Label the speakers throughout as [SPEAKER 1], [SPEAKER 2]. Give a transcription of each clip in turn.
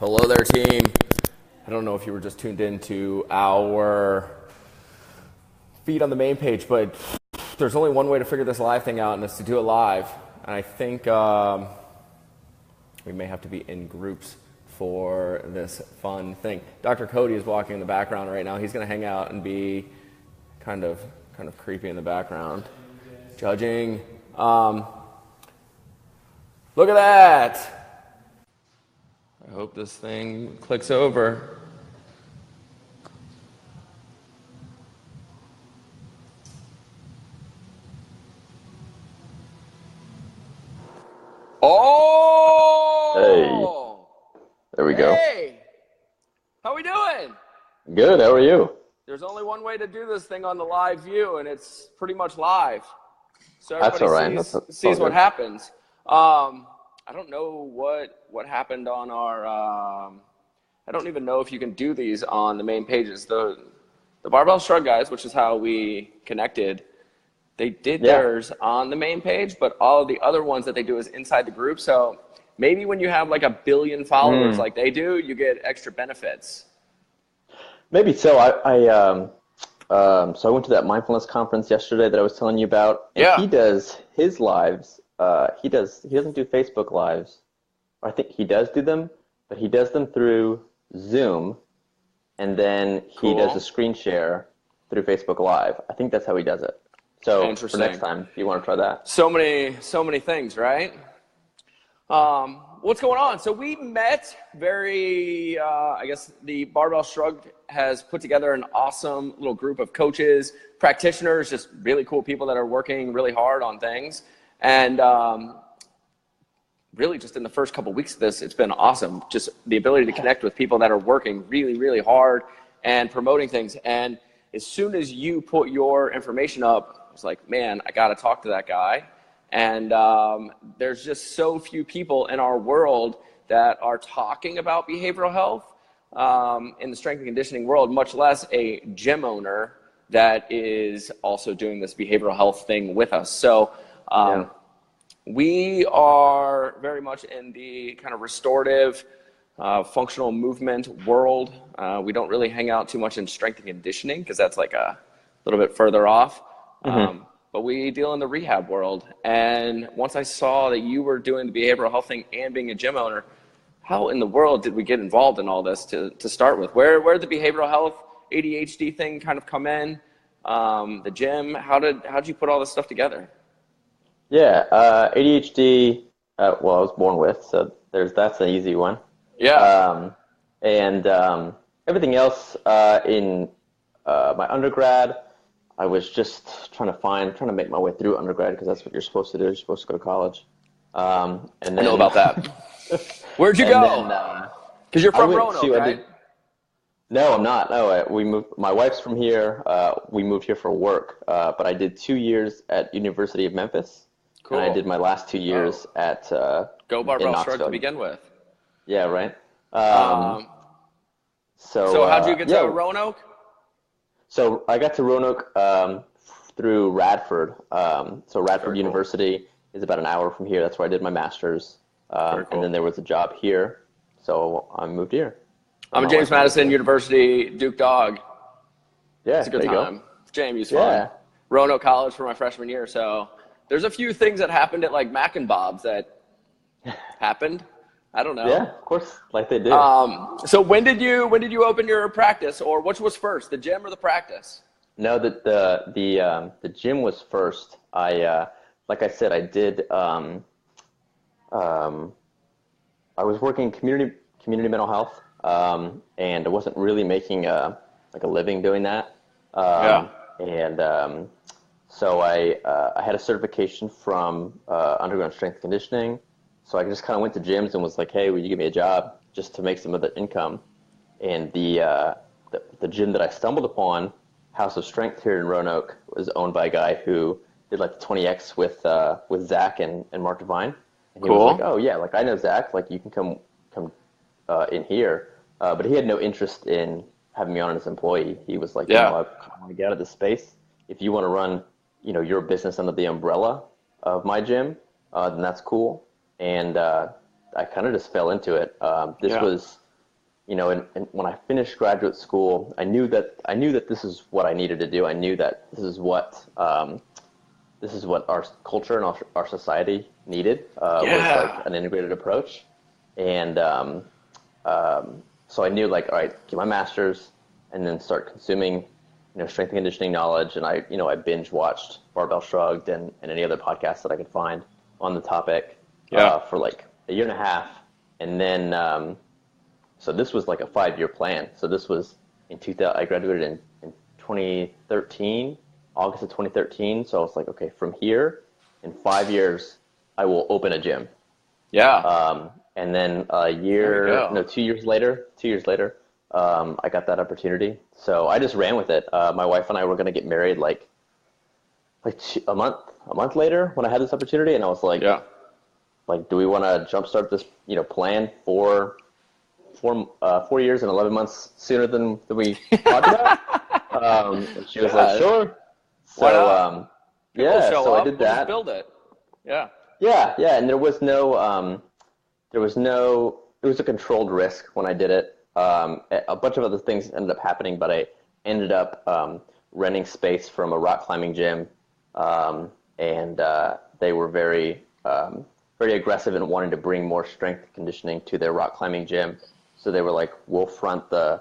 [SPEAKER 1] Hello there, team. I don't know if you were just tuned in to our feed on the main page, but there's only one way to figure this live thing out, and it's to do it live. And I think we may have to be in groups for this fun thing. Dr. Cody is walking in the background right now. He's going to hang out and be kind of creepy in the background. Judging. Look at that. I hope this thing clicks over. Oh!
[SPEAKER 2] Hey. There we go.
[SPEAKER 1] Hey! How we doing?
[SPEAKER 2] Good. How are you?
[SPEAKER 1] There's only one way to do this thing on the live view, and it's pretty much live. So
[SPEAKER 2] That's all right.
[SPEAKER 1] everybody sees what happens. I don't know what happened on our. I don't even know if you can do these on the main pages. The Barbell Shrug guys, which is how we connected, they did theirs on the main page, but all of the other ones that they do is inside the group. So maybe when you have like 1 billion followers like they do, you get extra benefits.
[SPEAKER 2] Maybe so. So I went to that mindfulness conference yesterday that I was telling you about. And he does his lives. He doesn't do Facebook lives. I think he does do them, but he does them through Zoom, and then he does a screen share through Facebook Live. I think that's how he does it. So for next time, if you want to try that.
[SPEAKER 1] So many things, right? What's going on? So we met I guess the Barbell Shrug has put together an awesome little group of coaches, practitioners, just really cool people that are working really hard on things. And really just in the first couple of weeks of this, it's been awesome. Just the ability to connect with people that are working really, really hard and promoting things. And as soon as you put your information up, I was like, man, I got to talk to that guy. And there's just so few people in our world that are talking about behavioral health in the strength and conditioning world, much less a gym owner that is also doing this behavioral health thing with us. So we are very much in the kind of restorative, functional movement world. We don't really hang out too much in strength and conditioning because that's like a little bit further off. But we deal in the rehab world. And once I saw that you were doing the behavioral health thing and being a gym owner, how in the world did we get involved in all this to start with? Where did the behavioral health ADHD thing kind of come in? The gym, how'd you put all this stuff together?
[SPEAKER 2] Yeah, ADHD, well, I was born with, so that's an easy one.
[SPEAKER 1] Yeah.
[SPEAKER 2] And everything else in my undergrad, I was just trying to make my way through undergrad because that's what you're supposed to do. You're supposed to go to college. And then,
[SPEAKER 1] I know about that. Where'd you go? Because you're from Roanoke, right?
[SPEAKER 2] No, I'm not. No, we moved. My wife's from here. We moved here for work, but I did 2 years at University of Memphis.
[SPEAKER 1] Cool.
[SPEAKER 2] And I did my last 2 years at
[SPEAKER 1] Go Barbell Shrug to begin with.
[SPEAKER 2] Yeah, right.
[SPEAKER 1] So how'd you get to Roanoke?
[SPEAKER 2] So I got to Roanoke through Radford. So Radford University is about an hour from here. That's where I did my master's. And then there was a job here, so I moved here.
[SPEAKER 1] I'm a James Madison University Duke dog.
[SPEAKER 2] Yeah,
[SPEAKER 1] it's a good time. JMU's fun. Roanoke College for my freshman year. So there's a few things that happened at like Mac and Bob's that happened. I don't know.
[SPEAKER 2] Yeah, of course, like they do.
[SPEAKER 1] So when did you open your practice, or which was first, the gym or the practice?
[SPEAKER 2] No, the gym was first. Like I said, I did. I was working community mental health, and I wasn't really making a living doing that. And so I had a certification from underground strength conditioning. So I just kind of went to gyms and was like, hey, will you give me a job just to make some other income? And the gym that I stumbled upon, House of Strength here in Roanoke, was owned by a guy who did like the 20X with Zach and Mark Devine. And he was like, oh yeah, like I know Zach, like you can come in here. But he had no interest in having me on as an employee. He was like, I want to get out of this space. If you want to run, your business under the umbrella of my gym, then that's cool. And I kind of just fell into it. This was and when I finished graduate school, I knew that this is what I needed to do. I knew that this is what our culture and our society needed, was like
[SPEAKER 1] Yeah.
[SPEAKER 2] an integrated approach. And so I knew, like, all right, get my master's and then start consuming, strength and conditioning knowledge. And I binge watched Barbell Shrugged and any other podcasts that I could find on the topic,
[SPEAKER 1] Yeah.
[SPEAKER 2] for like a year and a half. And then, so this was like a 5-year plan. So this was in 2000, I graduated in 2013, August of 2013. So I was like, okay, from here, in 5 years, I will open a gym.
[SPEAKER 1] Yeah.
[SPEAKER 2] And then
[SPEAKER 1] There you go.
[SPEAKER 2] 2 years later, I got that opportunity. So I just ran with it. My wife and I were going to get married a month later when I had this opportunity, and I was like,
[SPEAKER 1] Yeah.
[SPEAKER 2] do we want to jumpstart this, plan for 4 years and 11 months sooner than we talked about? And she was like,
[SPEAKER 1] Yeah.
[SPEAKER 2] sure.
[SPEAKER 1] Why
[SPEAKER 2] So
[SPEAKER 1] not? People
[SPEAKER 2] yeah,
[SPEAKER 1] show
[SPEAKER 2] so I
[SPEAKER 1] up.
[SPEAKER 2] did
[SPEAKER 1] We'll just
[SPEAKER 2] that.
[SPEAKER 1] build it. Yeah.
[SPEAKER 2] Yeah, and it was a controlled risk when I did it. A bunch of other things ended up happening, but I ended up renting space from a rock climbing gym, and they were very aggressive in wanting to bring more strength conditioning to their rock climbing gym. So they were like, we'll front the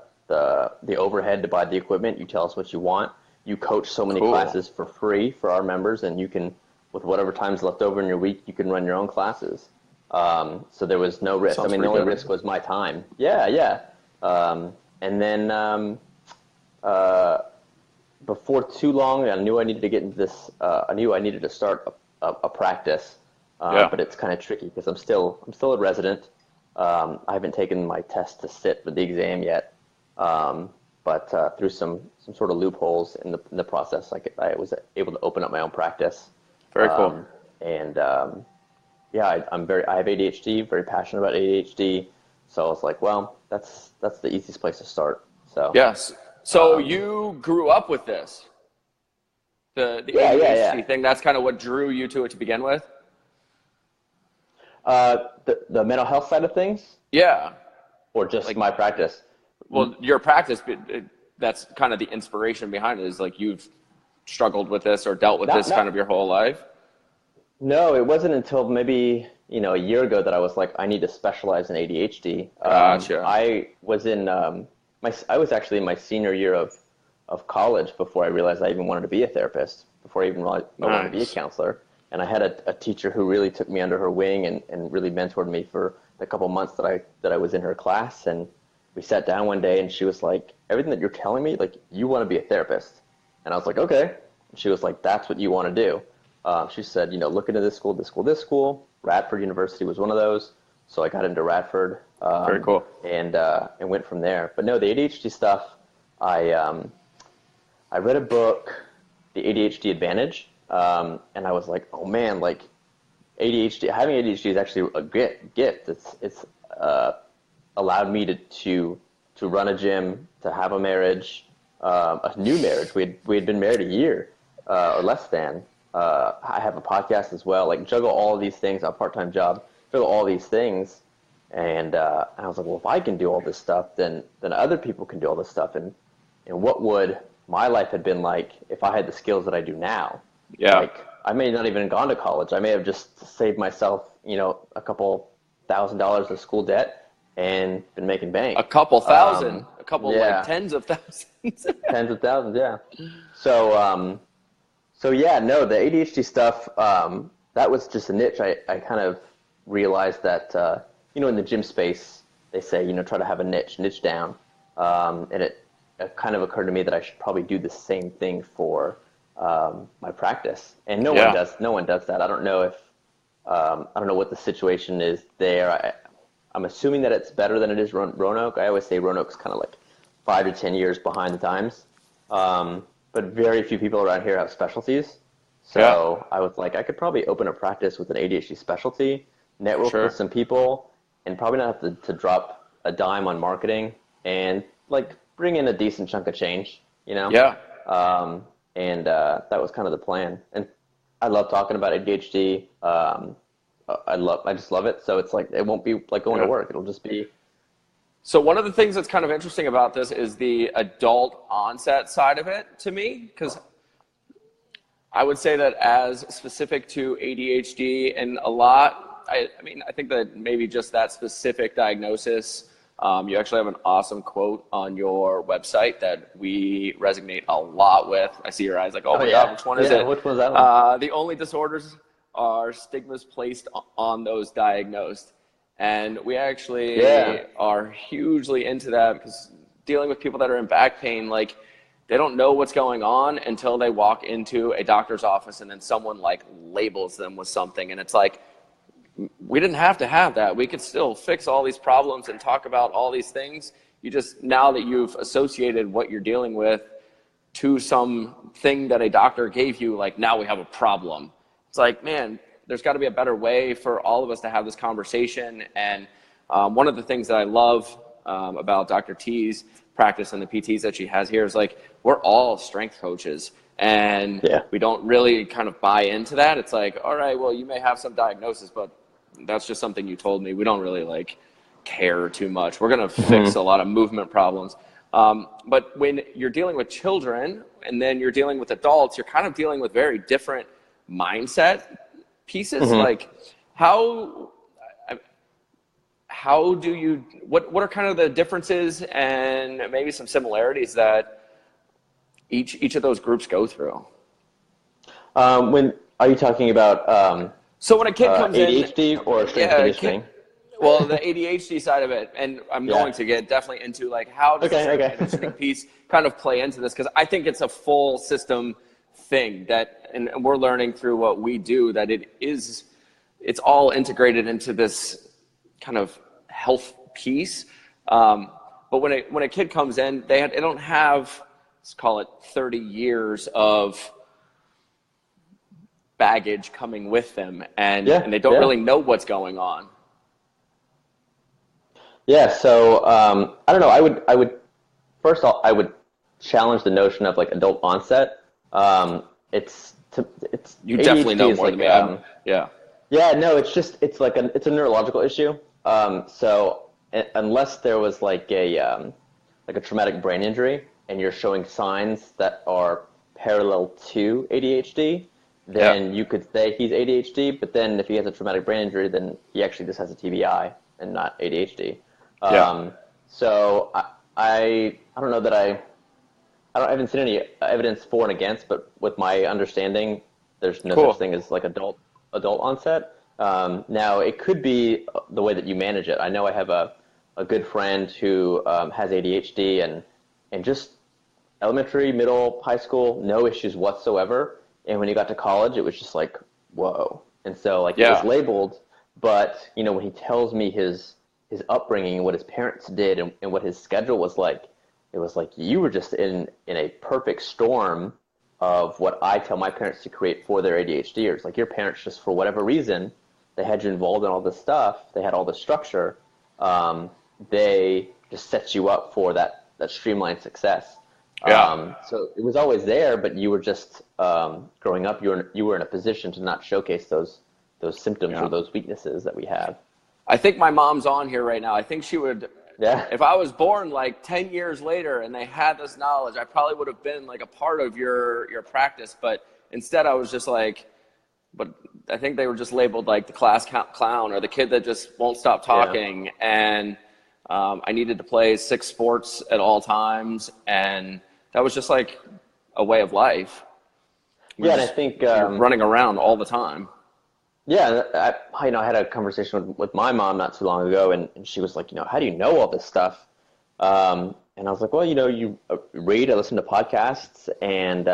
[SPEAKER 2] overhead to buy the equipment. You tell us what you want. You coach so many
[SPEAKER 1] Cool.
[SPEAKER 2] classes for free for our members, and you can, with whatever time's left over in your week, you can run your own classes. So there was no risk. I
[SPEAKER 1] Sounds
[SPEAKER 2] mean, the
[SPEAKER 1] pretty
[SPEAKER 2] only
[SPEAKER 1] good.
[SPEAKER 2] risk was my time. Yeah. And then before too long, I knew I needed to get into this. I knew I needed to start a practice,
[SPEAKER 1] Yeah.
[SPEAKER 2] but it's kind of tricky because I'm still a resident. I haven't taken my test to sit for the exam yet, but through some sort of loopholes in the process, I was able to open up my own practice.
[SPEAKER 1] Very cool.
[SPEAKER 2] And yeah, I have ADHD, very passionate about ADHD. So I was like, well, that's the easiest place to start. So
[SPEAKER 1] Yes. So
[SPEAKER 2] um,
[SPEAKER 1] you grew up with this, the
[SPEAKER 2] yeah.
[SPEAKER 1] ADHD thing. That's kind of what drew you to it to begin with.
[SPEAKER 2] The mental health side of things,
[SPEAKER 1] Yeah.
[SPEAKER 2] or just
[SPEAKER 1] Like,
[SPEAKER 2] my practice?
[SPEAKER 1] well, your practice, that's kind of the inspiration behind it, is like you've struggled with this or dealt with
[SPEAKER 2] Not
[SPEAKER 1] this kind
[SPEAKER 2] not
[SPEAKER 1] of your whole life.
[SPEAKER 2] No, it wasn't until maybe a year ago that I was like, I need to specialize in ADHD.
[SPEAKER 1] Gotcha.
[SPEAKER 2] I was actually in my senior year of college before I realized I even wanted to be a therapist, before I even realized I wanted to be a
[SPEAKER 1] Nice.
[SPEAKER 2] counselor. And I had a teacher who really took me under her wing and really mentored me for the couple months that I was in her class. And we sat down one day and she was like, everything that you're telling me, like, you want to be a therapist. And I was like, okay. And she was like, that's what you want to do. She said, look into this school, this school, this school. Radford University was one of those. So I got into Radford,
[SPEAKER 1] Very cool.
[SPEAKER 2] and went from there. But no, the ADHD stuff, I I read a book, The ADHD Advantage, and I was like, oh man, like having ADHD is actually a gift. It's allowed me to run a gym, to have a marriage, a new marriage. We had been married a year, or less than. I have a podcast as well. Like, juggle all of these things, a part-time job, juggle all these things, and I was like, well, if I can do all this stuff, then other people can do all this stuff. And what would my life have been like if I had the skills that I do now?
[SPEAKER 1] Yeah.
[SPEAKER 2] Like, I may not even gone to college. I may have just saved myself, a couple $1,000 of school debt and been making
[SPEAKER 1] A
[SPEAKER 2] bank.
[SPEAKER 1] couple thousand, a couple like
[SPEAKER 2] Yeah,
[SPEAKER 1] tens of thousands.
[SPEAKER 2] tens of thousands. Yeah. So, yeah, no, the ADHD stuff, that was just a niche. I kind of realized that, in the gym space, they say, try to have a niche down. And it kind of occurred to me that I should probably do the same thing for my practice. And
[SPEAKER 1] Yeah.
[SPEAKER 2] no one does that. I don't know what the situation is there. I'm assuming that it's better than it is Roanoke. I always say Roanoke's kind of like 5 to 10 years behind the times. But very few people around here have specialties.
[SPEAKER 1] Yeah.
[SPEAKER 2] So I was like, I could probably open a practice with an ADHD specialty, network with
[SPEAKER 1] Sure.
[SPEAKER 2] some people, and probably not have to drop a dime on marketing, and like bring in a decent chunk of change, you know?
[SPEAKER 1] Yeah.
[SPEAKER 2] And that was kind of the plan. And I love talking about ADHD. I just love it. So it's like, it won't be like going to
[SPEAKER 1] Yeah.
[SPEAKER 2] work. It'll just be
[SPEAKER 1] So one of the things that's kind of interesting about this is the adult onset side of it to me, because I would say that as specific to ADHD and a lot, I mean, I think that maybe just that specific diagnosis, you actually have an awesome quote on your website that we resonate a lot with. I see your eyes like, oh my God, which one is it?
[SPEAKER 2] Which one's that one?
[SPEAKER 1] The only disorders are stigmas placed on those diagnosed. And we actually are hugely into that, because dealing with people that are in back pain, like, they don't know what's going on until they walk into a doctor's office and then someone like labels them with something. And it's like, we didn't have to have that. We could still fix all these problems and talk about all these things. You just, now that you've associated what you're dealing with to something that a doctor gave you, like, now we have a problem. It's like, man, there's got to be a better way for all of us to have this conversation. And one of the things that I love about Dr. T's practice and the PTs that she has here is, like, we're all strength coaches, and we don't really kind of buy into that. It's like, all right, well, you may have some diagnosis, but that's just something you told me. We don't really like care too much. We're going to fix a lot of movement problems. But when you're dealing with children and then you're dealing with adults, you're kind of dealing with very different mindset pieces. Like, how do you, what are kind of the differences and maybe some similarities that each of those groups go through?
[SPEAKER 2] When are you talking about
[SPEAKER 1] so when a kid comes
[SPEAKER 2] ADHD
[SPEAKER 1] in,
[SPEAKER 2] or strength conditioning?
[SPEAKER 1] Well, the ADHD side of it, and I'm going to get definitely into, like, how does the strength conditioning piece kind of play into this, because I think it's a full system thing that, and we're learning through what we do, that it's all integrated into this kind of health piece. But when a kid comes in, they don't have, let's call it 30 years of baggage coming with them, and they don't really know what's going on.
[SPEAKER 2] Yeah, so I don't know. I would first off, I would challenge the notion of, like, adult onset. It's
[SPEAKER 1] you
[SPEAKER 2] ADHD
[SPEAKER 1] definitely know more
[SPEAKER 2] like,
[SPEAKER 1] than me.
[SPEAKER 2] Yeah, no, it's a neurological issue. So unless there was like a traumatic brain injury and you're showing signs that are parallel to ADHD, then you could say he's ADHD. But then if he has a traumatic brain injury, then he actually just has a TBI and not ADHD. So I don't know that I haven't seen any evidence for and against, but with my understanding, there's no such thing as, like, adult onset. Now, it could be the way that you manage it. I know I have a good friend who has ADHD, and just elementary, middle, high school, no issues whatsoever. And when he got to college, it was just like, whoa. And so, like, it was labeled, but, you know, when he tells me his upbringing and what his parents did and what his schedule was like, it was like, you were just in a perfect storm of what I tell my parents to create for their ADHDers. Like, your parents, just for whatever reason, they had you involved in all this stuff. They had all this structure. They just set you up for that streamlined success. So it was always there, but you were just growing up. You were in a position to not showcase those symptoms or those weaknesses that we have.
[SPEAKER 1] I think my mom's on here right now. I think she would. If I was born like 10 years later and they had this knowledge, I probably would have been like a part of your practice. But instead, I was just like, but I think they were just labeled like the class clown or the kid that just won't stop talking. And I needed to play 6 sports at all times. And that was just like a way of life.
[SPEAKER 2] And I think
[SPEAKER 1] running around all the time.
[SPEAKER 2] Yeah, I had a conversation with my mom not too long ago, and she was like, how do you know all this stuff? And I was like, well, you read, I listen to podcasts, and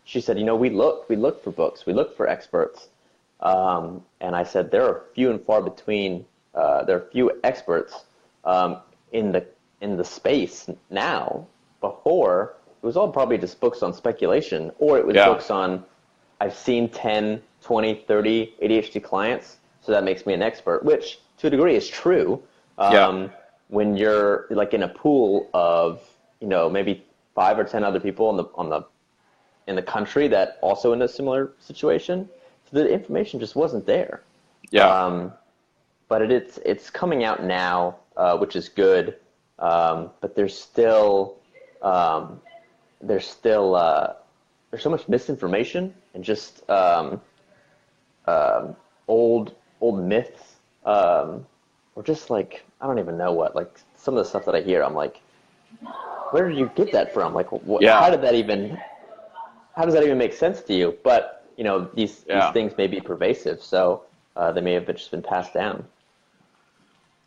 [SPEAKER 2] she said, we look for books, we look for experts. And I said, there are few and far between. There are few experts in the space now. Before, it was all probably just books on speculation, or it was books on, I've seen 10, 20, 30 ADHD clients, so that makes me an expert, which to a degree is true. When you're like in a pool of, maybe 5 or 10 other people in the country that also in a similar situation, so the information just wasn't there. But it's coming out now, which is good. but there's so much misinformation and just old myths, or just like I don't even know what. Like some of the stuff that I hear, I'm like, where did you get that from? Like,
[SPEAKER 1] Yeah.
[SPEAKER 2] how does that even make sense to you? But these things may be pervasive, so they may have just been passed down.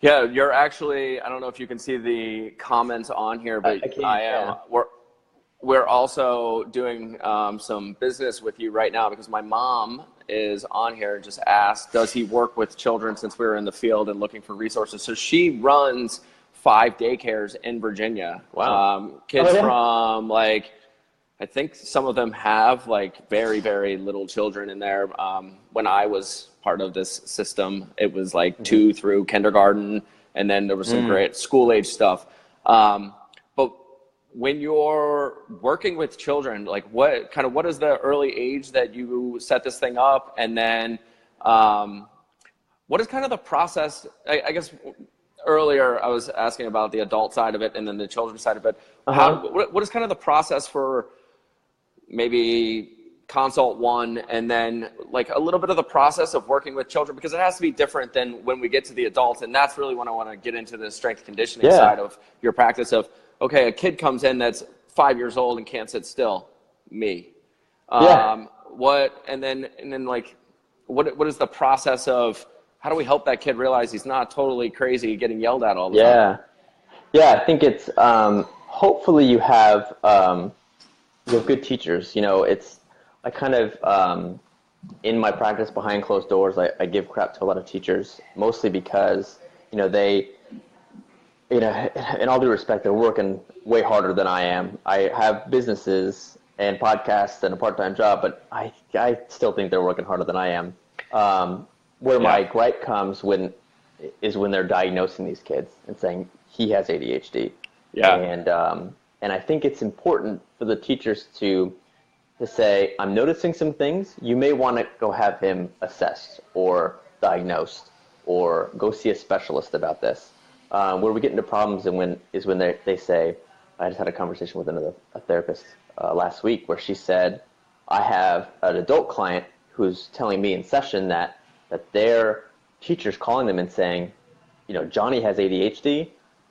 [SPEAKER 1] Yeah, you're actually, I don't know if you can see the comments on here, but
[SPEAKER 2] I can,
[SPEAKER 1] am. We're also doing some business with you right now because my mom is on here and just asked, does he work with children, since we were in the field and looking for resources? So she runs 5 daycares in Virginia.
[SPEAKER 2] Wow.
[SPEAKER 1] Kids from like, I think some of them have like very, very little children in there. When I was part of this system, it was like 2 through kindergarten, and then there was some great school age stuff. But when you're working with children, like what is the early age that you set this thing up? And then what is kind of the process? I guess earlier I was asking about the adult side of it and then the children's side of it. What is kind of the process for maybe consult 1 and then like a little bit of the process of working with children, because it has to be different than when we get to the adults? And that's really when I want to get into the strength conditioning side of your practice of, okay, a kid comes in that's 5 years old and can't sit still. Me. What is the process of how do we help that kid realize he's not totally crazy getting yelled at all the time?
[SPEAKER 2] Yeah, I think it's hopefully you have good teachers. It's I kind of in my practice behind closed doors, I give crap to a lot of teachers, mostly because they in all due respect, they're working way harder than I am. I have businesses and podcasts and a part-time job, but I still think they're working harder than I am. Where my gripe comes is when they're diagnosing these kids and saying he has ADHD. And I think it's important for the teachers to say, I'm noticing some things. You may want to go have him assessed or diagnosed or go see a specialist about this. Where we get into problems is when they say, I just had a conversation with a therapist last week where she said, I have an adult client who's telling me in session that their teacher's calling them and saying, Johnny has ADHD.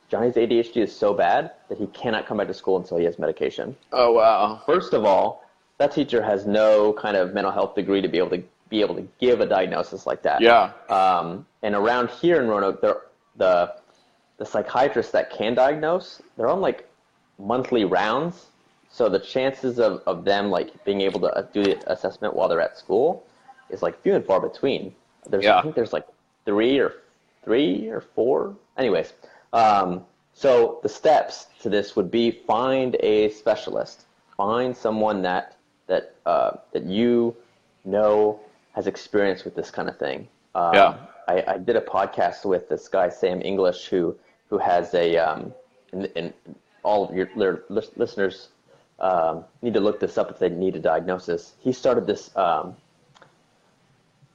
[SPEAKER 2] Johnny's ADHD is so bad that he cannot come back to school until he has medication.
[SPEAKER 1] Oh, wow.
[SPEAKER 2] First of all, that teacher has no kind of mental health degree to be able to give a diagnosis like that.
[SPEAKER 1] Yeah.
[SPEAKER 2] And around here in Roanoke, the psychiatrists that can diagnose, they're on like monthly rounds. So the chances of them like being able to do the assessment while they're at school is like few and far between. I think there's like three or four. Anyways, so the steps to this would be find a specialist, find someone that has experience with this kind of thing. I did a podcast with this guy Sam English who has a and all of your listeners need to look this up if they need a diagnosis. He started this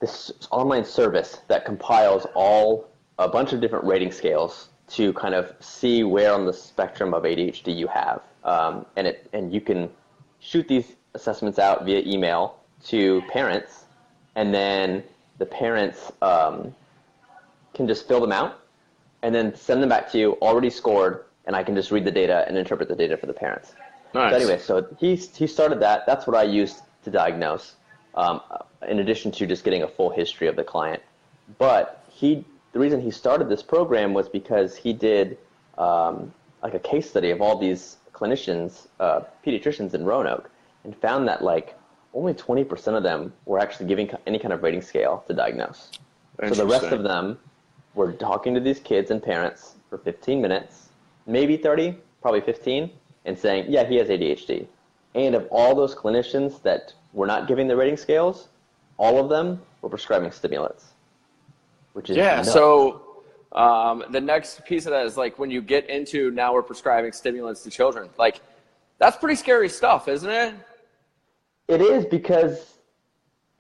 [SPEAKER 2] this online service that compiles a bunch of different rating scales to kind of see where on the spectrum of ADHD you have, and you can shoot these assessments out via email to parents, and then the parents can just fill them out and then send them back to you already scored, and I can just read the data and interpret the data for the parents.
[SPEAKER 1] Nice.
[SPEAKER 2] So anyway, so he started that. That's what I used to diagnose, in addition to just getting a full history of the client. But the reason he started this program was because he did like a case study of all these clinicians, pediatricians in Roanoke, and found that like only 20% of them were actually giving any kind of rating scale to diagnose. So the rest of them were talking to these kids and parents for 15 minutes, maybe 30, probably 15, and saying, yeah, he has ADHD. And of all those clinicians that were not giving the rating scales, all of them were prescribing stimulants, which is nuts.
[SPEAKER 1] So the next piece of that is like when you get into now we're prescribing stimulants to children, like that's pretty scary stuff, isn't it?
[SPEAKER 2] It is, because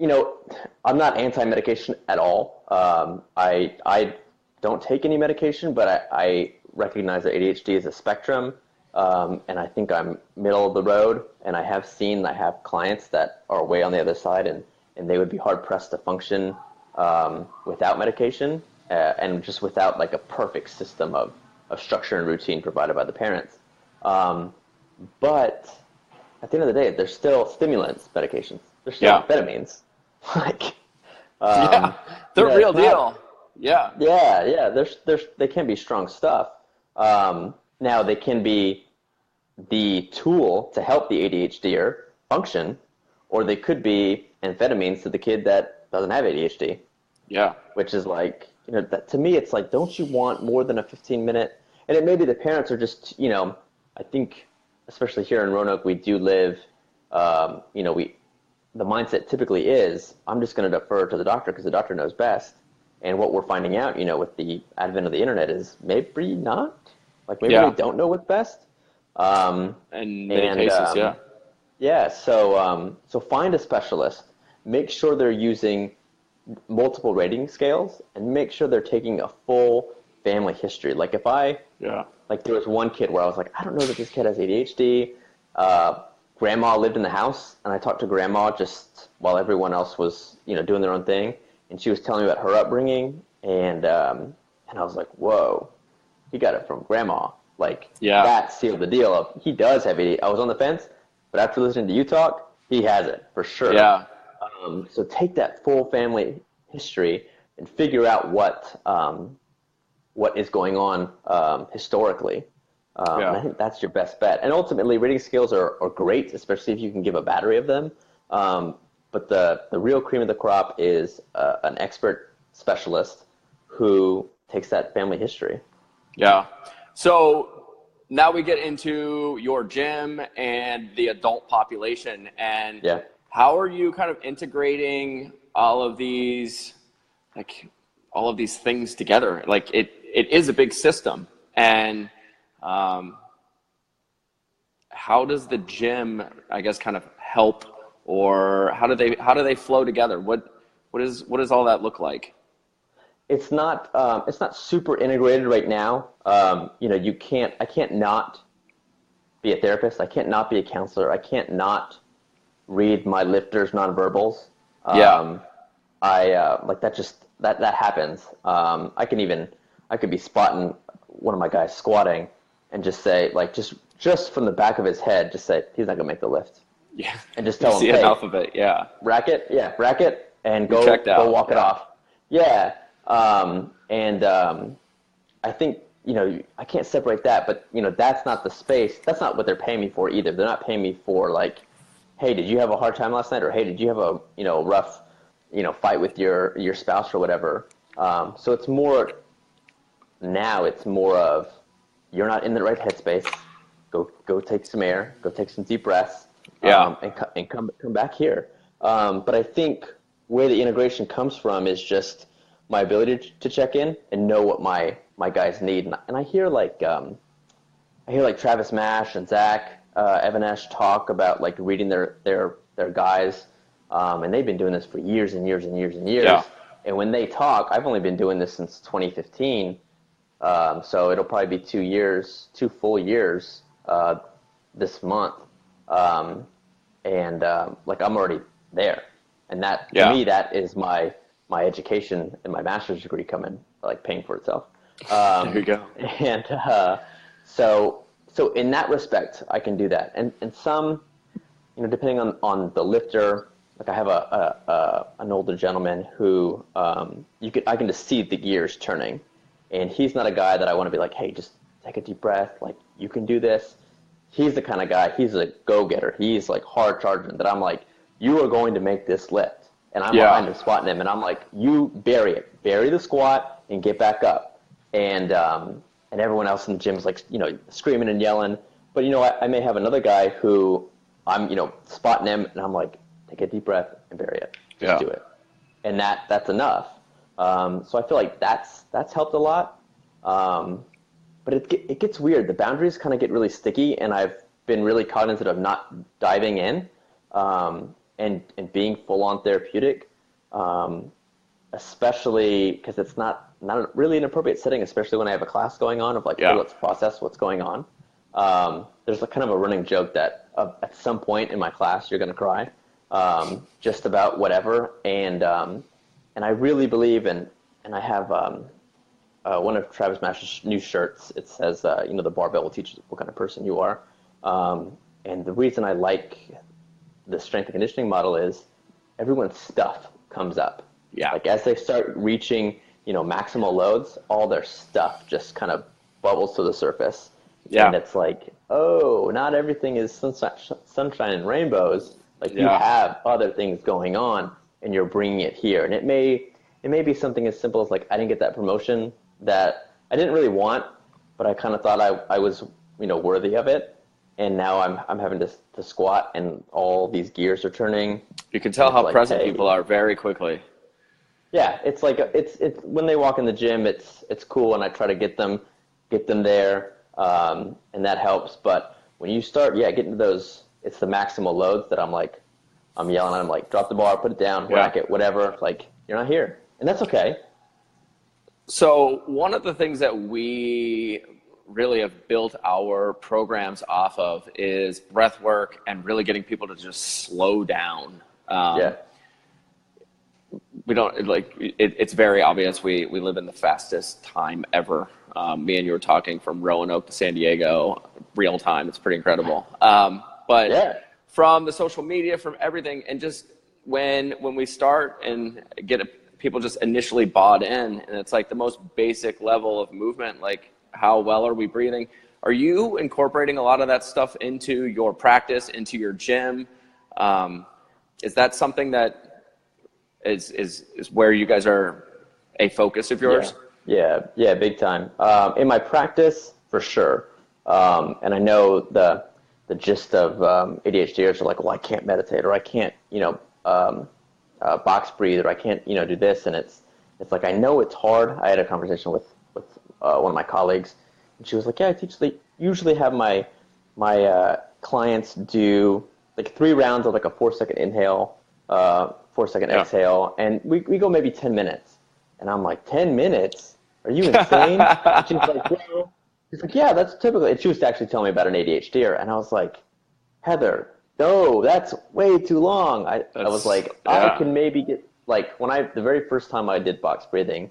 [SPEAKER 2] I'm not anti-medication at all. I don't take any medication, but I recognize that ADHD is a spectrum, and I think I'm middle of the road, and I have clients that are way on the other side, and they would be hard-pressed to function without medication, and just without like a perfect system of structure and routine provided by the parents. But at the end of the day, they're still stimulants medications. They're still amphetamines. Like,
[SPEAKER 1] they're real deal. Yeah.
[SPEAKER 2] Yeah. They can be strong stuff. Now they can be the tool to help the ADHDer function, or they could be amphetamines to the kid that doesn't have ADHD.
[SPEAKER 1] Yeah.
[SPEAKER 2] Which is like, that, to me, it's like, don't you want more than a 15-minute? And it may be the parents are just, I think, especially here in Roanoke, we do live, the mindset typically is, I'm just going to defer to the doctor because the doctor knows best. And what we're finding out, with the advent of the internet is maybe not. Like, maybe they don't know what's best.
[SPEAKER 1] In many cases, yeah.
[SPEAKER 2] Yeah, so find a specialist. Make sure they're using multiple rating scales, and make sure they're taking a full family history. Like, there was one kid where I was like, I don't know that this kid has ADHD. Grandma lived in the house, and I talked to grandma just while everyone else was, doing their own thing, and she was telling me about her upbringing, and I was like, whoa, he got it from grandma. Like, that sealed the deal of, he does have ADHD. I was on the fence, but after listening to you talk, he has it for sure.
[SPEAKER 1] Yeah.
[SPEAKER 2] So take that full family history and figure out what is going on historically. And I think that's your best bet. And ultimately, reading skills are great, especially if you can give a battery of them. But the real cream of the crop is an expert specialist who takes that family history.
[SPEAKER 1] Yeah. So now we get into your gym and the adult population. And how are you kind of integrating all of these things together? Like, it is a big system. And how does the gym, I guess, kind of help, or how do they flow together? What does all that look like?
[SPEAKER 2] It's not super integrated right now. I can't not be a therapist. I can't not be a counselor. I can't not read my lifters nonverbals. That happens. I could be spotting one of my guys squatting and just say, like, just from the back of his head, just say, he's not gonna make the lift.
[SPEAKER 1] Yeah.
[SPEAKER 2] And just tell him,
[SPEAKER 1] see enough of it. Yeah.
[SPEAKER 2] Rack it, and go walk it off. Yeah. I think, I can't separate that, but that's not the space. That's not what they're paying me for either. They're not paying me for, like, hey, did you have a hard time last night? Or hey, did you have a, rough, fight with your spouse or whatever? So it's more of, you're not in the right headspace. Go take some air, go take some deep breaths, and come back here. But I think where the integration comes from is just my ability to check in and know what my guys need. And I hear like Travis Mash and Zach Evanesh talk about like reading their guys, and they've been doing this for years and years and years and years. Yeah. And when they talk, I've only been doing this since 2015, so it'll probably be 2 full years this month, and like I'm already there, and that to me that is my education and my master's degree coming like paying for itself.
[SPEAKER 1] There you go.
[SPEAKER 2] And so in that respect, I can do that, and some, depending on the lifter. Like I have an older gentleman who I can just see the gears turning, and he's not a guy that I want to be like, hey, just take a deep breath, like you can do this. He's the kind of guy, he's a go-getter. He's like hard charging that I'm like, you are going to make this lift, and I'm behind him squatting him, and I'm like, you bury the squat and get back up, and everyone else in the gym is like, screaming and yelling. But I may have another guy who I'm spotting him, and I'm like, take a deep breath and bury it. Just do it. And that's enough. So I feel like that's helped a lot. But it gets weird. The boundaries kind of get really sticky, and I've been really cognizant of not diving in and being full on therapeutic, especially because it's not not really an appropriate setting, especially when I have a class going on of like, hey,
[SPEAKER 1] Yeah.
[SPEAKER 2] let's process what's going on. There's kind of a running joke that at some point in my class you're going to cry, just about whatever. And I really believe in, and I have one of Travis Mash's new shirts. It says, the barbell will teach you what kind of person you are. And the reason I like the strength and conditioning model is everyone's stuff comes up.
[SPEAKER 1] Yeah.
[SPEAKER 2] Like as they start reaching, maximal loads, all their stuff just kind of bubbles to the surface.
[SPEAKER 1] Yeah.
[SPEAKER 2] And it's like, oh, not everything is sunshine and rainbows. Like you have other things going on and you're bringing it here. And it may be something as simple as like, I didn't get that promotion that I didn't really want, but I kind of thought I was, worthy of it. And now I'm having to squat and all these gears are turning.
[SPEAKER 1] You can tell how
[SPEAKER 2] like,
[SPEAKER 1] present
[SPEAKER 2] hey,
[SPEAKER 1] people are very quickly.
[SPEAKER 2] Yeah, it's like it's when they walk in the gym, it's cool, and I try to get them there, and that helps. But when you start, getting to those, it's the maximal loads that I'm yelling at them like, drop the bar, put it down, rack it, whatever. Like you're not here, and that's okay.
[SPEAKER 1] So one of the things that we really have built our programs off of is breath work and really getting people to just slow down. We don't it's very obvious. We live in the fastest time ever. Me and you were talking from Roanoke to San Diego, real time. It's pretty incredible. But from the social media, from everything, and just when we start and get people just initially bought in, and it's like the most basic level of movement, like how well are we breathing? Are you incorporating a lot of that stuff into your practice, into your gym? Is that something that is where you guys are a focus of yours?
[SPEAKER 2] Yeah, big time. In my practice, for sure. And I know the gist of ADHDers are like, well, I can't meditate, or I can't, box breathe, or I can't, do this. And it's like, I know it's hard. I had a conversation with one of my colleagues, and she was like, yeah, I usually have my clients do like 3 rounds of like a 4-second inhale, 4-second exhale, and we go maybe 10 minutes. And I'm like, 10 minutes? Are you insane? And she's like, well, yeah, that's typical. And she was actually telling me about an ADHDer, and I was like, Heather, no, that's way too long. I was like, I can maybe get, like, the very first time I did box breathing,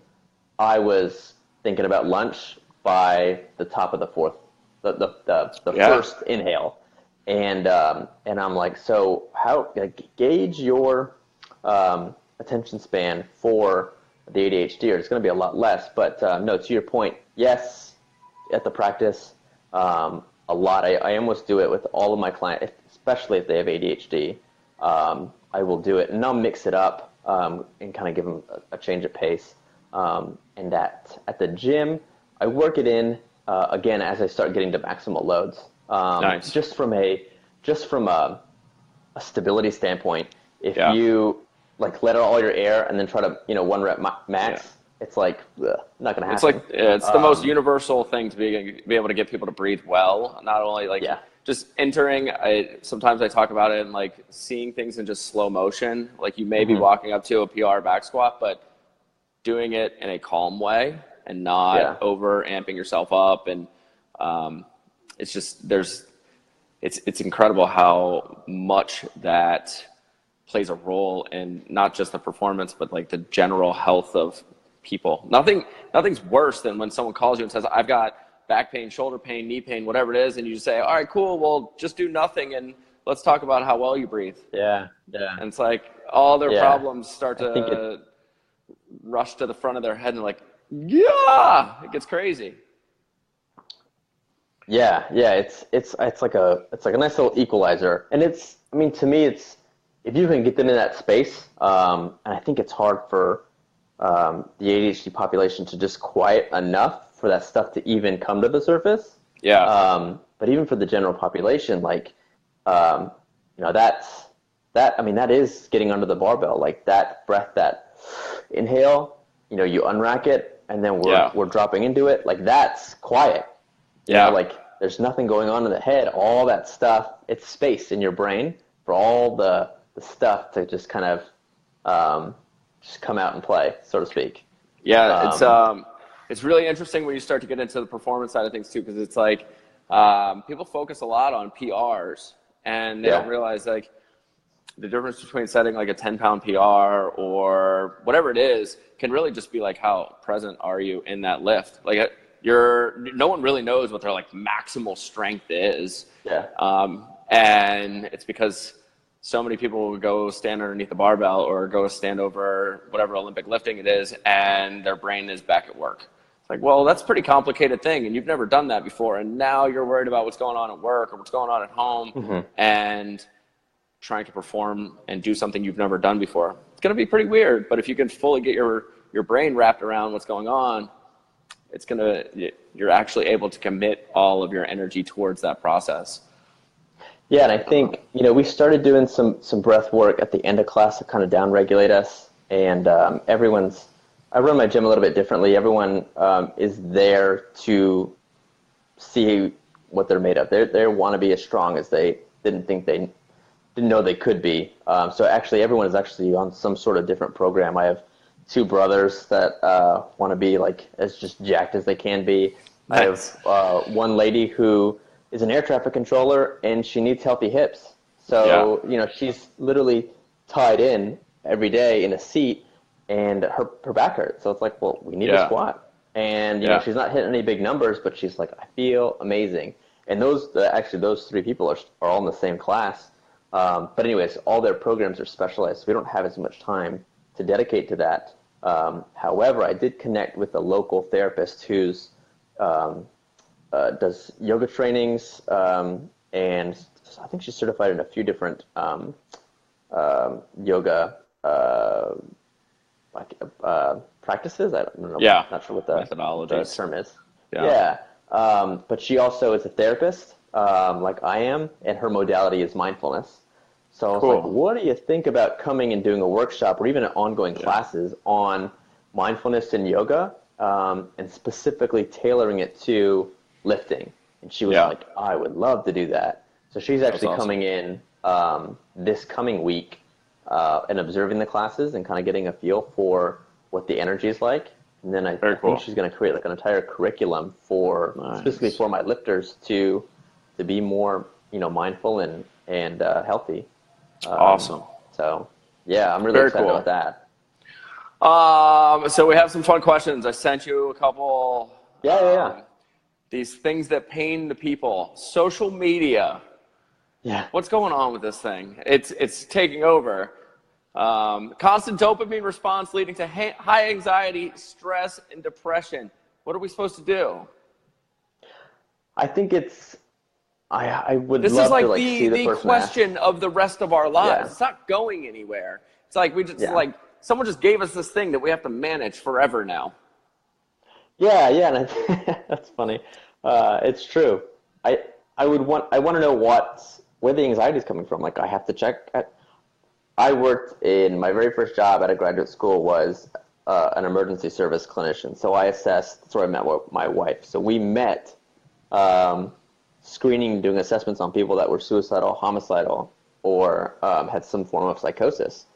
[SPEAKER 2] I was thinking about lunch by the top of the first inhale. And I'm like, so how, gauge your attention span for the ADHD, or it's going to be a lot less. But no, to your point, yes, at the practice, a lot. I almost do it with all of my clients, especially if they have ADHD. I will do it, and I'll mix it up and kind of give them a change of pace. And at the gym, I work it in again as I start getting to maximal loads.
[SPEAKER 1] Nice.
[SPEAKER 2] Just from a stability standpoint, if you let out all your air and then try to 1 rep max, it's like not gonna happen.
[SPEAKER 1] It's like it's the most universal thing to be able to get people to breathe well. Not only just entering. Sometimes I talk about it and like seeing things in just slow motion. Like you may be walking up to a PR back squat, but doing it in a calm way and not over amping yourself up. And it's just it's incredible how much that plays a role in not just the performance, but like the general health of people. Nothing's worse than when someone calls you and says, I've got back pain, shoulder pain, knee pain, whatever it is. And you just say, all right, cool. Well, just do nothing. And let's talk about how well you breathe.
[SPEAKER 2] Yeah.
[SPEAKER 1] And it's like all their problems start to rush to the front of their head and like, it gets crazy.
[SPEAKER 2] Yeah. It's like a nice little equalizer. And to me, it's, if you can get them in that space, and I think it's hard for the ADHD population to just quiet enough for that stuff to even come to the surface. Yeah. But even for the general population, that is getting under the barbell. Like that breath, that inhale, you unrack it, and then we're dropping into it. Like that's quiet. There's nothing going on in the head. All that stuff, it's space in your brain for all the stuff to just kind of just come out and play, so to speak.
[SPEAKER 1] It's really interesting when you start to get into the performance side of things too, because it's like people focus a lot on PRs, and they don't realize like the difference between setting like a 10-pound PR or whatever it is can really just be like how present are you in that lift. Like no one really knows what their like maximal strength is. And it's because so many people will go stand underneath the barbell or go stand over whatever Olympic lifting it is, and their brain is back at work. It's like, well, that's a pretty complicated thing, and you've never done that before, and now you're worried about what's going on at work or what's going on at home, and trying to perform and do something you've never done before. It's going to be pretty weird, but if you can fully get your brain wrapped around what's going on, you're actually able to commit all of your energy towards that process.
[SPEAKER 2] Yeah, and I think, we started doing some breath work at the end of class to kind of down-regulate us, and I run my gym a little bit differently. Everyone is there to see what they're made of. They want to be as strong as they didn't know they could be. So actually, everyone is actually on some sort of different program. I have two brothers that want to be like as just jacked as they can be. Nice. I have one lady who is an air traffic controller, and she needs healthy hips. So, she's literally tied in every day in a seat, and her back hurts. So it's like, well, we need to squat. And, she's not hitting any big numbers, but she's like, I feel amazing. And those three people are all in the same class. But anyways, all their programs are specialized, so we don't have as much time to dedicate to that. However, I did connect with a local therapist who's does yoga trainings, and I think she's certified in a few different yoga practices. I don't know. I'm not sure what the term is. But she also is a therapist, like I am, and her modality is mindfulness. So I was like, what do you think about coming and doing a workshop or even ongoing classes on mindfulness and yoga, and specifically tailoring it to lifting? And she was like, I would love to do that. So she's actually coming in this coming week and observing the classes and kind of getting a feel for what the energy is like. And then I think she's going to create like an entire curriculum specifically for my lifters to be more, mindful and healthy.
[SPEAKER 1] Awesome.
[SPEAKER 2] So yeah, I'm really excited about that.
[SPEAKER 1] So we have some fun questions. I sent you a couple. These things that pain the people. Social media.
[SPEAKER 2] Yeah.
[SPEAKER 1] What's going on with this thing? It's taking over. Constant dopamine response leading to high anxiety, stress, and depression. What are we supposed to do?
[SPEAKER 2] I think I would
[SPEAKER 1] this
[SPEAKER 2] love
[SPEAKER 1] is like
[SPEAKER 2] to see
[SPEAKER 1] the question of the rest of our lives. It's not going anywhere. It's like we just like someone just gave us this thing that we have to manage forever now.
[SPEAKER 2] And that's funny. It's true. I want to know where the anxiety is coming from. Like I have to check. I worked in my very first job at a graduate school was an emergency service clinician. So I assessed. That's where I met my wife. So we met screening, doing assessments on people that were suicidal, homicidal, or had some form of psychosis.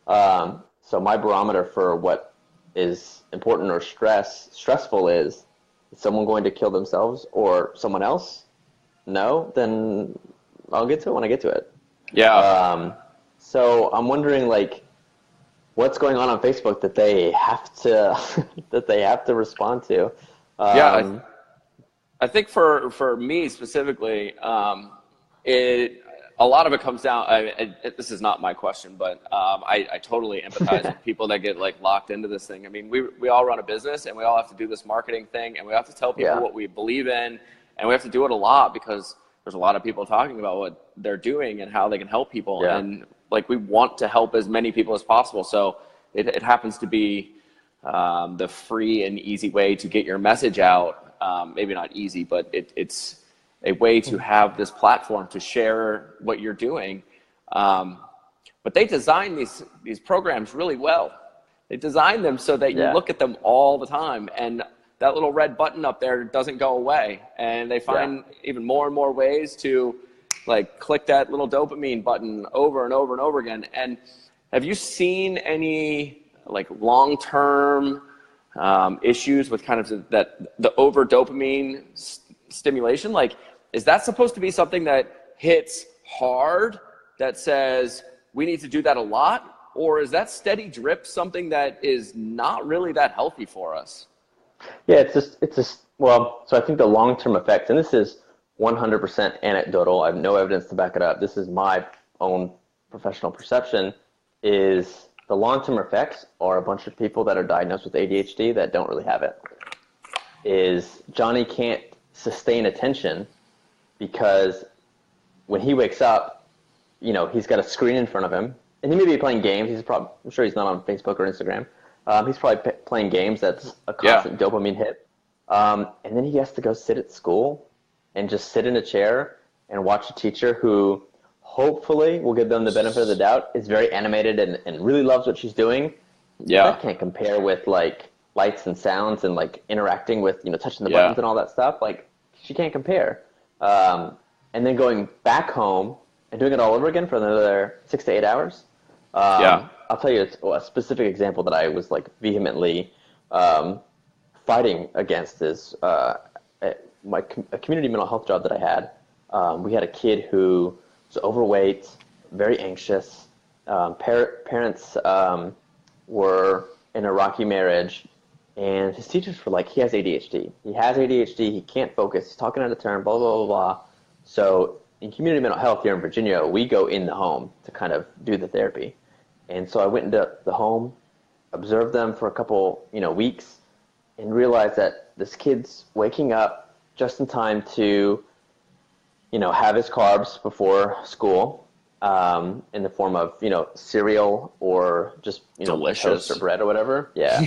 [SPEAKER 2] So my barometer for what is important or stressful is someone going to kill themselves or someone else? No? Then I'll get to it when I get to it.
[SPEAKER 1] Yeah.
[SPEAKER 2] So I'm wondering, like, what's going on Facebook that they have to respond to?
[SPEAKER 1] I think for me specifically, a lot of it comes down. This is not my question, but I totally empathize with people that get like locked into this thing. I mean, we all run a business, and we all have to do this marketing thing, and we have to tell people what we believe in, and we have to do it a lot because there's a lot of people talking about what they're doing and how they can help people, and like we want to help as many people as possible. So it happens to be the free and easy way to get your message out. Maybe not easy, but it's a way to have this platform to share what you're doing. But they design these programs really well. They design them so that you look at them all the time, and that little red button up there doesn't go away. And they find even more and more ways to like click that little dopamine button over and over and over again. And have you seen any like long-term issues with kind of the over dopamine stimulation? Like, is that supposed to be something that hits hard, that says we need to do that a lot? Or is that steady drip something that is not really that healthy for us?
[SPEAKER 2] Yeah, well, so I think the long-term effects, and this is 100% anecdotal, I have no evidence to back it up. This is my own professional perception, is the long-term effects are a bunch of people that are diagnosed with ADHD that don't really have it. Is Johnny can't sustain attention because when he wakes up, he's got a screen in front of him, and he may be playing games. I'm sure he's not on Facebook or Instagram. He's probably playing games. That's a constant dopamine hit. And then he has to go sit at school and just sit in a chair and watch a teacher who hopefully will give them the benefit of the doubt, is very animated and really loves what she's doing. Yeah. That can't compare with like lights and sounds and like interacting with, touching the buttons and all that stuff. Like, she can't compare. And then going back home and doing it all over again for another 6 to 8 hours. I'll tell you a specific example that I was like vehemently fighting against is a community mental health job that I had. We had a kid who was overweight, very anxious. Parents were in a rocky marriage, and his teachers were like, he has ADHD. He has ADHD. He can't focus. He's talking out of turn, blah, blah, blah, blah. So in community mental health here in Virginia, we go in the home to kind of do the therapy. And so I went into the home, observed them for a couple, weeks, and realized that this kid's waking up just in time to, have his carbs before school, in the form of, cereal or just,
[SPEAKER 1] delicious
[SPEAKER 2] toast or bread or whatever. Yeah.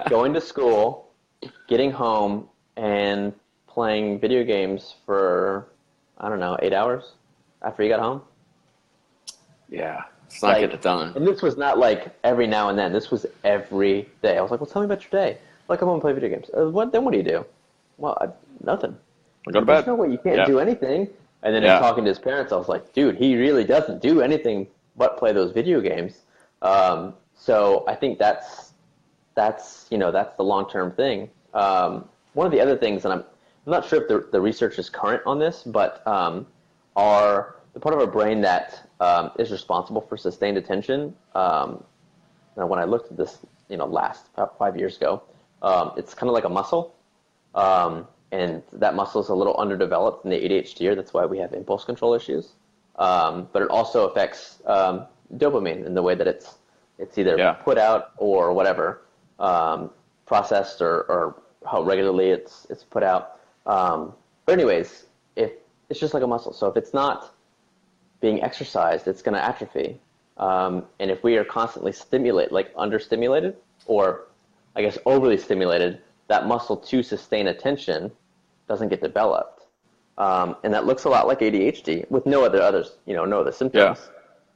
[SPEAKER 2] Going to school, getting home, and playing video games for, 8 hours after he got home.
[SPEAKER 1] Yeah. It's not getting it done.
[SPEAKER 2] And this was not like every now and then. This was every day. I was like, well, tell me about your day. Like, I'm going to play video games. What do you do? Well, nothing.
[SPEAKER 1] I go to bed.
[SPEAKER 2] There's no way you can't do anything. And then in talking to his parents, I was like, dude, he really doesn't do anything but play those video games. So I think that's the long-term thing. One of the other things, and I'm not sure if the research is current on this, but the part of our brain that is responsible for sustained attention. Now, when I looked at this, about 5 years ago, it's kind of like a muscle, and that muscle is a little underdeveloped in the ADHD. That's why we have impulse control issues. But it also affects dopamine in the way that it's either put out or whatever, processed or how regularly it's put out. But anyways, it's just like a muscle. So if it's not being exercised, it's going to atrophy. And if we are constantly understimulated, or I guess overly stimulated, that muscle to sustain attention doesn't get developed. And that looks a lot like ADHD with no other symptoms.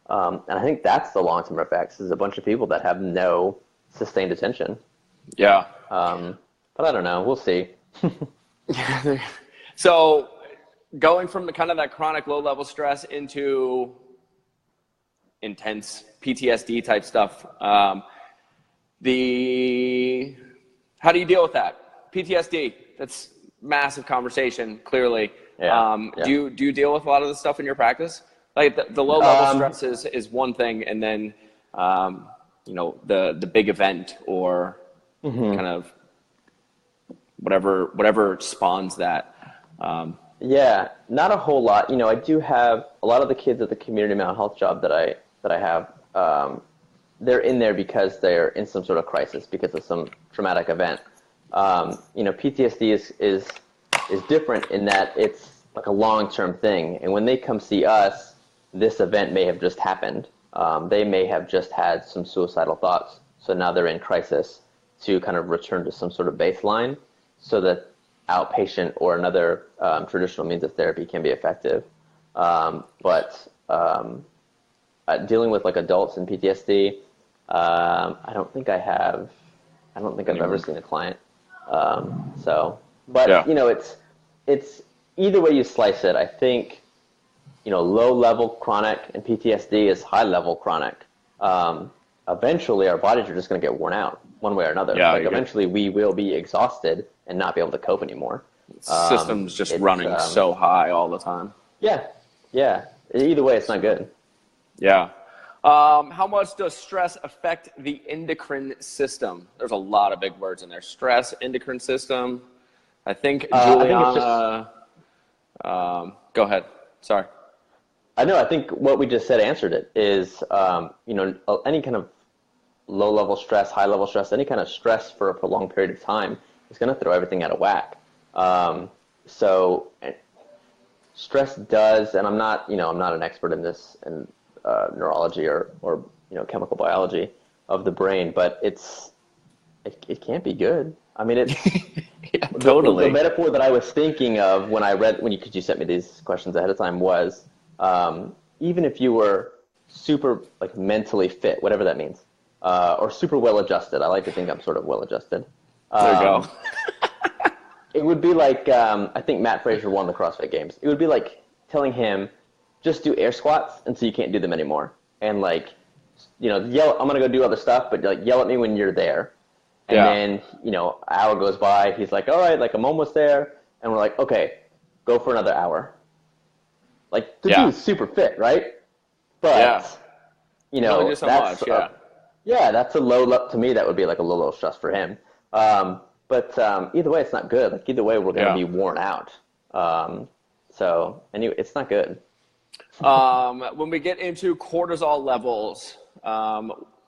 [SPEAKER 2] Yeah. And I think that's the long-term effects, is a bunch of people that have no sustained attention.
[SPEAKER 1] Yeah.
[SPEAKER 2] But I don't know. We'll see.
[SPEAKER 1] So going from the kind of that chronic low-level stress into intense PTSD type stuff, how do you deal with that? PTSD, that's massive conversation, clearly. Yeah. Do you deal with a lot of this stuff in your practice? Like the low-level stress is one thing, and then the big event or kind of whatever spawns that.
[SPEAKER 2] Yeah, not a whole lot. I do have a lot of the kids at the community mental health job that I have. They're in there because they're in some sort of crisis because of some traumatic event. PTSD is different in that it's like a long-term thing, and when they come see us, this event may have just happened. They may have just had some suicidal thoughts, so now they're in crisis to kind of return to some sort of baseline, so that outpatient or another traditional means of therapy can be effective. But dealing with like adults in PTSD, I don't think I've ever seen a client. It's either way you slice it. I think, low level chronic and PTSD is high level chronic. Eventually our bodies are just going to get worn out. one way or another.
[SPEAKER 1] Yeah,
[SPEAKER 2] Like eventually we will be exhausted and not be able to cope anymore.
[SPEAKER 1] System's just running so high all the time.
[SPEAKER 2] Yeah. Yeah. Either way, it's not good.
[SPEAKER 1] Yeah. How much does stress affect the endocrine system? There's a lot of big words in there. Stress, endocrine system. I think Juliana. Go ahead. Sorry.
[SPEAKER 2] I know. I think what we just said answered it. Is any kind of low-level stress, high-level stress, any kind of stress for a prolonged period of time is going to throw everything out of whack. So stress does, and I'm not an expert in this in neurology or chemical biology of the brain, but it can't be good. I mean,
[SPEAKER 1] yeah, totally.
[SPEAKER 2] The metaphor that I was thinking of when you sent me these questions ahead of time was, even if you were super like mentally fit, whatever that means, or super well adjusted. I like to think I'm sort of well adjusted.
[SPEAKER 1] There you go.
[SPEAKER 2] It would be like, I think Matt Fraser won the CrossFit Games. It would be like telling him, just do air squats until you can't do them anymore. And like, yell, I'm going to go do other stuff, but like yell at me when you're there. And then, an hour goes by. He's like, all right, like I'm almost there. And we're like, okay, go for another hour. Like the dude's super fit, right? But,
[SPEAKER 1] only do so much,
[SPEAKER 2] that's a low, to me, that would be like a low stress for him. But either way, it's not good. Like either way, we're going to be worn out. So anyway, it's not good.
[SPEAKER 1] When we get into cortisol levels,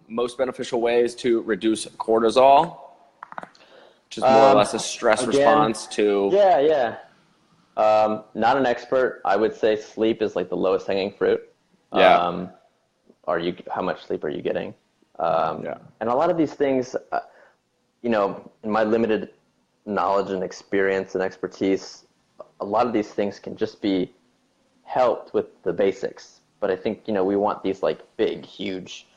[SPEAKER 1] most beneficial ways to reduce cortisol, which is more or less a stress response to.
[SPEAKER 2] Yeah. Not an expert. I would say sleep is like the lowest hanging fruit.
[SPEAKER 1] Yeah.
[SPEAKER 2] How much sleep are you getting? And a lot of these things, in my limited knowledge and experience and expertise, a lot of these things can just be helped with the basics. But I think, we want these like big, huge,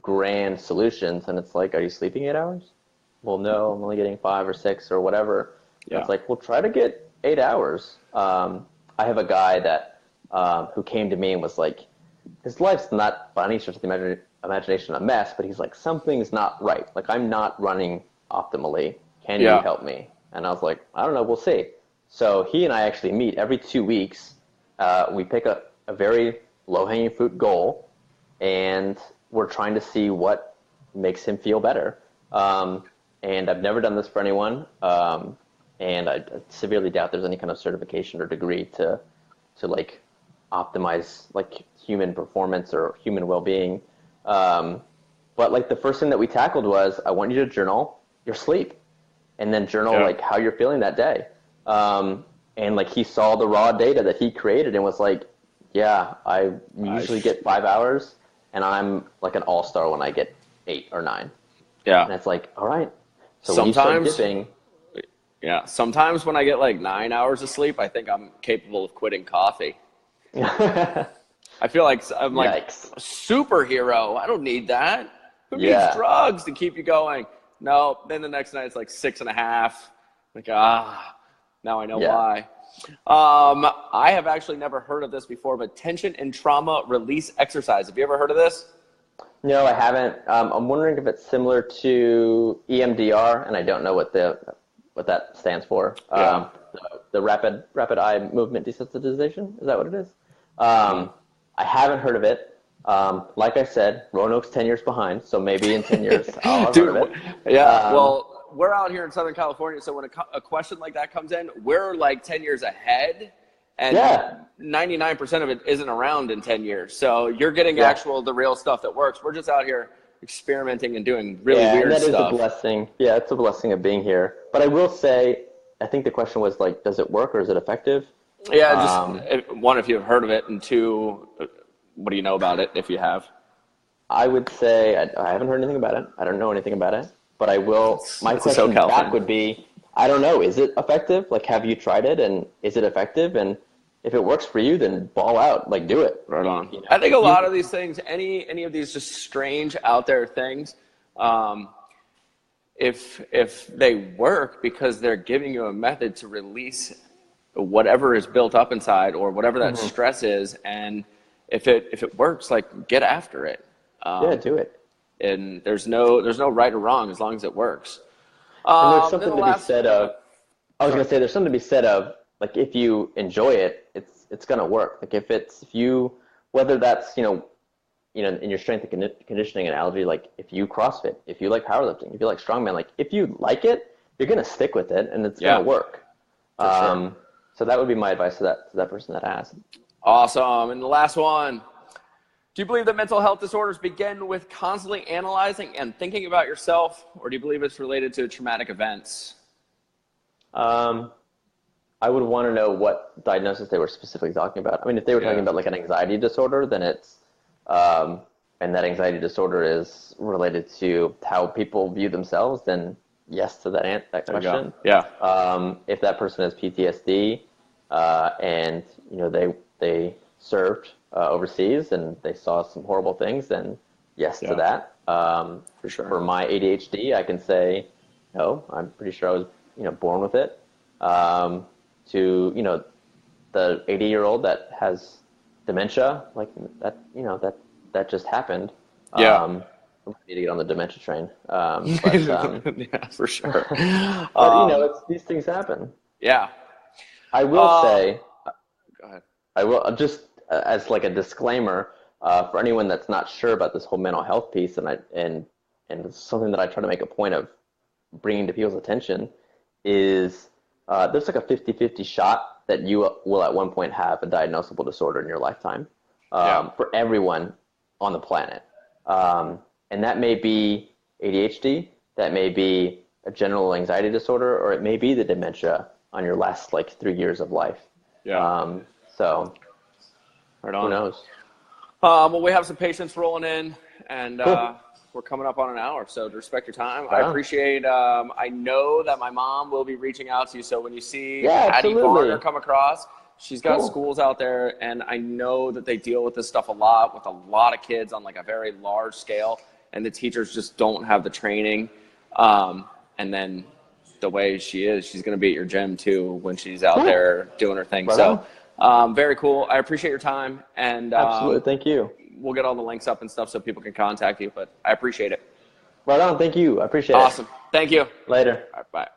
[SPEAKER 2] grand solutions. And it's like, are you sleeping 8 hours? Well, no, I'm only getting 5 or 6 or whatever. Yeah. It's like, well, try to get 8 hours. I have a guy that who came to me and was like, his life's not by any stretch of the imagination a mess, but he's like, something's not right. Like, I'm not running optimally. Can you help me? And I was like, I don't know, we'll see. So he and I actually meet every 2 weeks. We pick a very low-hanging fruit goal, and we're trying to see what makes him feel better. And I've never done this for anyone, and I severely doubt there's any kind of certification or degree to like optimize like human performance or human well-being. But like the first thing that we tackled was, I want you to journal your sleep, and then journal like how you're feeling that day. And like he saw the raw data that he created and was like, yeah, I usually get 5 hours, and I'm like an all-star when I get 8 or 9. Yeah. And it's like, all right. So
[SPEAKER 1] sometimes when I get like 9 hours of sleep, I think I'm capable of quitting coffee. I feel like I'm like a superhero. I don't need that. Who needs drugs to keep you going? No. Then the next night it's like 6.5. Like, now I know why. I have actually never heard of this before, but tension and trauma release exercise. Have you ever heard of this?
[SPEAKER 2] No, I haven't. I'm wondering if it's similar to EMDR, and I don't know what that stands for. The rapid eye movement desensitization. Is that what it is? I haven't heard of it. Like I said, Roanoke's 10 years behind, so maybe in 10 years I'll have heard of it.
[SPEAKER 1] Yeah, well, we're out here in Southern California, so when a question like that comes in, we're like 10 years ahead, and 99% of it isn't around in 10 years. So you're getting the real stuff that works. We're just out here experimenting and doing really weird stuff. Yeah, that is a blessing. Yeah, it's a blessing of being here. But I will say, I think the question was like, does it work or is it effective? Yeah, one, if you've heard of it, and two, what do you know about it if you have?
[SPEAKER 2] I would say I haven't heard anything about it. I don't know anything about it. But I will. My question back would be, I don't know. Is it effective? Like, have you tried it, and is it effective? And if it works for you, then ball out. Like, do it.
[SPEAKER 1] Right on. I think a lot of these things, any of these just strange out there things, if they work because they're giving you a method to release whatever is built up inside or whatever that stress is, and if it works, like, get after it.
[SPEAKER 2] Do it.
[SPEAKER 1] and there's no right or wrong as long as it works.
[SPEAKER 2] And there's
[SPEAKER 1] Then
[SPEAKER 2] something
[SPEAKER 1] the
[SPEAKER 2] to be
[SPEAKER 1] last,
[SPEAKER 2] said of, I was
[SPEAKER 1] sorry.
[SPEAKER 2] going to say, there's something to be said of, like, if you enjoy it, it's going to work. Like, if you, whether that's, in your strength and conditioning analogy, like, if you CrossFit, if you like powerlifting, if you like strongman, like, if you like it, you're going to stick with it and it's going
[SPEAKER 1] Yeah,
[SPEAKER 2] to work.
[SPEAKER 1] for sure.
[SPEAKER 2] So that would be my advice to that person that asked.
[SPEAKER 1] Awesome. And the last one. Do you believe that mental health disorders begin with constantly analyzing and thinking about yourself, or do you believe it's related to traumatic events?
[SPEAKER 2] I would want to know what diagnosis they were specifically talking about. I mean, if they were talking about like an anxiety disorder, then it's, and that anxiety disorder is related to how people view themselves, then yes to that question.
[SPEAKER 1] Yeah.
[SPEAKER 2] If that person has PTSD, and they served overseas and they saw some horrible things, then yes to that.
[SPEAKER 1] For sure.
[SPEAKER 2] For my ADHD, I can say no. I'm pretty sure I was born with it. To the 80-year-old that has dementia, like that, that just happened.
[SPEAKER 1] Yeah.
[SPEAKER 2] I need to get on the dementia train.
[SPEAKER 1] Yeah, for sure.
[SPEAKER 2] But these things happen.
[SPEAKER 1] Yeah.
[SPEAKER 2] I will say,
[SPEAKER 1] Go ahead.
[SPEAKER 2] I will just as like a disclaimer for anyone that's not sure about this whole mental health piece, and it's something that I try to make a point of bringing to people's attention is there's like a 50-50 shot that you will at one point have a diagnosable disorder in your lifetime for everyone on the planet. And that may be ADHD, that may be a general anxiety disorder, or it may be the dementia on your last like 3 years of life.
[SPEAKER 1] Yeah.
[SPEAKER 2] So
[SPEAKER 1] Right on.
[SPEAKER 2] who knows?
[SPEAKER 1] Well, we have some patients rolling in, and
[SPEAKER 2] Cool.
[SPEAKER 1] we're coming up on an hour, so to respect your time,
[SPEAKER 2] Right
[SPEAKER 1] I
[SPEAKER 2] on.
[SPEAKER 1] appreciate. I know that my mom will be reaching out to you, so when you see
[SPEAKER 2] Yeah,
[SPEAKER 1] Patty
[SPEAKER 2] absolutely.
[SPEAKER 1] Varner come across, she's got
[SPEAKER 2] Cool.
[SPEAKER 1] schools out there, and I know that they deal with this stuff a lot with a lot of kids on like a very large scale, and the teachers just don't have the training. And then the way she is, she's going to be at your gym too when she's out
[SPEAKER 2] Cool.
[SPEAKER 1] there doing her thing.
[SPEAKER 2] Right
[SPEAKER 1] So
[SPEAKER 2] on.
[SPEAKER 1] very cool. I appreciate your time, and
[SPEAKER 2] Absolutely. Thank you.
[SPEAKER 1] we'll get all the links up and stuff so people can contact you, but I appreciate it.
[SPEAKER 2] Right on. Thank you. I appreciate it.
[SPEAKER 1] Awesome. Thank you.
[SPEAKER 2] Later.
[SPEAKER 1] All right, bye.